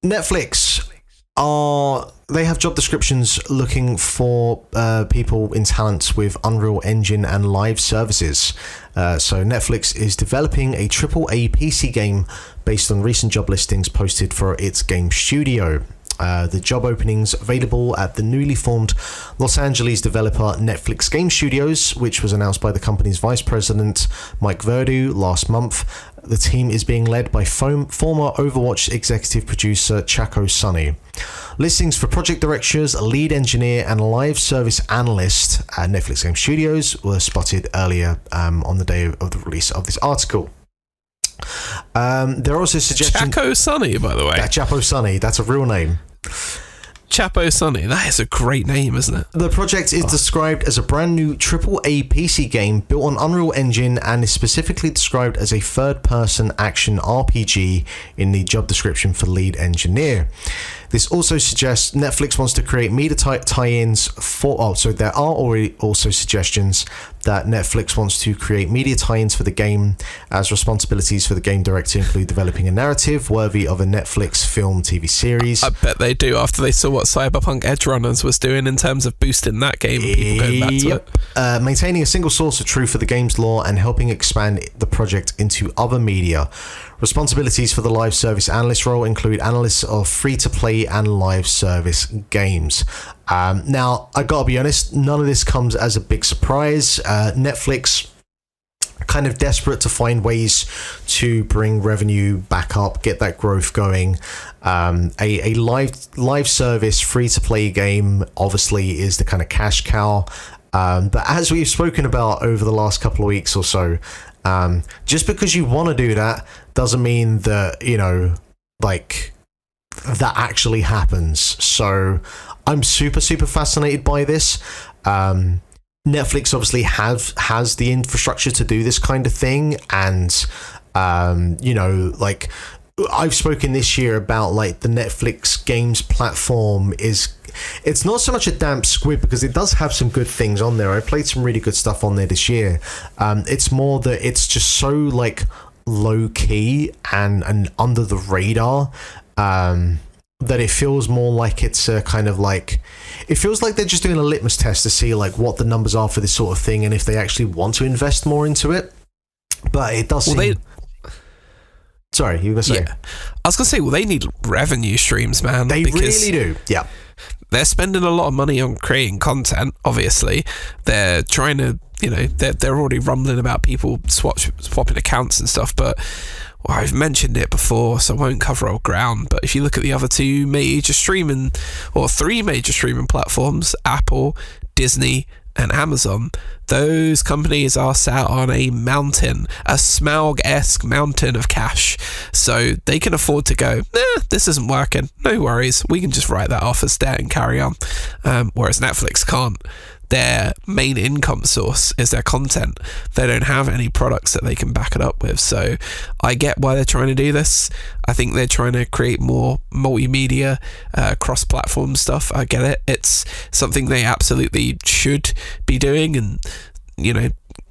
Netflix they have job descriptions looking for people in talent with Unreal Engine and live services. So Netflix is developing a AAA PC game based on recent job listings posted for its game studio. The job openings available at the newly formed Los Angeles developer Netflix Game Studios, which was announced by the company's vice president Mike Verdu last month. The team is being led by former Overwatch executive producer Chaco Sonny. Listings for project directors, lead engineer, and live service analyst at Netflix Game Studios were spotted earlier on the day of the release of this article. There are also suggestions. Chaco Sonny, by the way. Chapo Sonny, that's a real name. Chapo Sonny, that is a great name, isn't it? The project is described as a brand new AAA PC game built on Unreal Engine and is specifically described as a third-person action RPG in the job description for lead engineer. This also suggests Netflix wants to create media tie-ins for... there are already also suggestions that Netflix wants to create media tie-ins for the game, as responsibilities for the game director include developing a narrative worthy of a Netflix film TV series. I bet they do, after they saw what Cyberpunk Edgerunners was doing in terms of boosting that game, people going back to it. Maintaining a single source of truth for the game's lore and helping expand the project into other media. Responsibilities for the live service analyst role include analysts of free-to-play and live service games. Now, I gotta be honest, none of this comes as a big surprise. Netflix kind of desperate to find ways to bring revenue back up, get that growth going. A live service free-to-play game obviously is the kind of cash cow. But as we've spoken about over the last couple of weeks or so, just because you want to do that doesn't mean that, that actually happens. So I'm super fascinated by this. Netflix obviously has the infrastructure to do this kind of thing, and I've spoken this year about the Netflix games platform it's not so much a damp squid, because it does have some good things on there. I played some really good stuff on there this year. It's more that it's just so low key and under the radar, that it feels more like it's a kind of it feels like they're just doing a litmus test to see what the numbers are for this sort of thing and if they actually want to invest more into it. But it does seem... Sorry, you were going to say? Yeah. I was going to say, they need revenue streams, man. They really do, yeah. They're spending a lot of money on creating content, obviously. They're trying to, they're already rumbling about people swapping accounts and stuff, but I've mentioned it before, so I won't cover old ground. But if you look at the other three major streaming platforms, Apple, Disney, and Amazon, those companies are sat on a mountain, a Smaug-esque mountain of cash. So they can afford to go, this isn't working, no worries, we can just write that off as debt and carry on. Whereas Netflix can't. Their main income source is their content. They don't have any products that they can back it up with. So I get why they're trying to do this. I think they're trying to create more multimedia, cross-platform stuff. I get it. It's something they absolutely should be doing. And,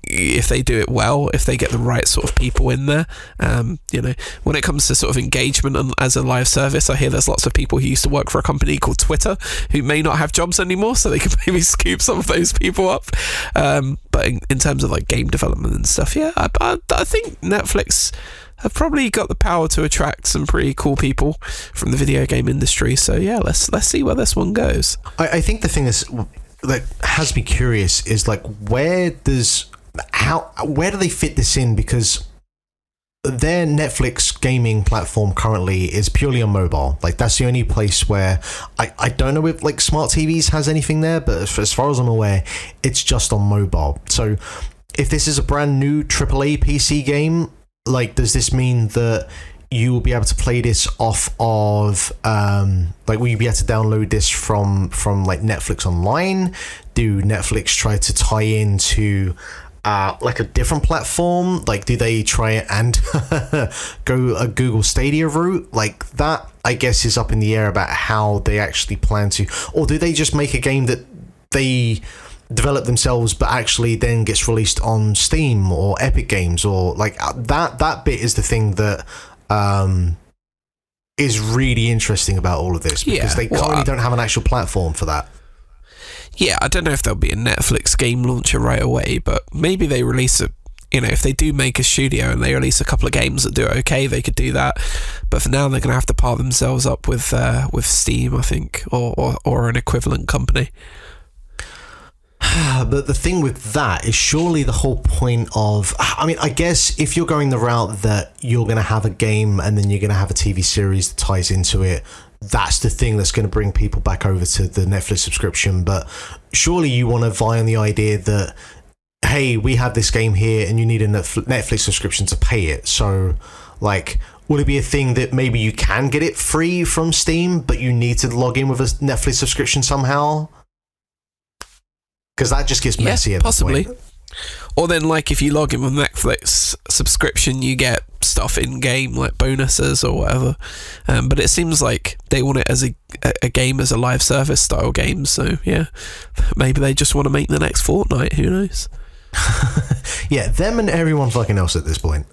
if they do it well, if they get the right sort of people in there, when it comes to sort of engagement and as a live service, I hear there's lots of people who used to work for a company called Twitter who may not have jobs anymore, so they can maybe scoop some of those people up. But in terms of game development and stuff, I think Netflix have probably got the power to attract some pretty cool people from the video game industry. So yeah, let's see where this one goes. I think the thing that has me curious is where do they fit this in? Because their Netflix gaming platform currently is purely on mobile. That's the only place where I don't know if smart TVs has anything there, but as far as I'm aware, it's just on mobile. So if this is a brand new AAA PC game, does this mean that you will be able to play this off of will you be able to download this from Netflix Online? Do Netflix try to tie into a different platform? Do they try and go a Google Stadia route? That, I guess, is up in the air about how they actually plan to. Or do they just make a game that they develop themselves but actually then gets released on Steam or Epic Games? Or that bit is the thing that is really interesting about all of this, because they currently don't have an actual platform for that. Yeah, I don't know if there'll be a Netflix game launcher right away, but maybe they release a, if they do make a studio and they release a couple of games that do okay, they could do that. But for now, they're going to have to part themselves up with Steam, I think, or an equivalent company. But the thing with that is surely the whole point of, I guess if you're going the route that you're going to have a game and then you're going to have a TV series that ties into it, that's the thing that's going to bring people back over to the Netflix subscription. But surely you want to vie on the idea that, hey, we have this game here and you need a Netflix subscription to pay it. So, like, would it be a thing that maybe you can get it free from Steam, but you need to log in with a Netflix subscription somehow? Because that just gets messy at possibly. that point. Or then, like, if you log in with Netflix subscription, you get stuff in game, like bonuses or whatever. But it seems like they want it as a game, as a live service style game. So yeah, maybe they just want to make the next Fortnite. Who knows? Yeah, them and everyone fucking else at this point.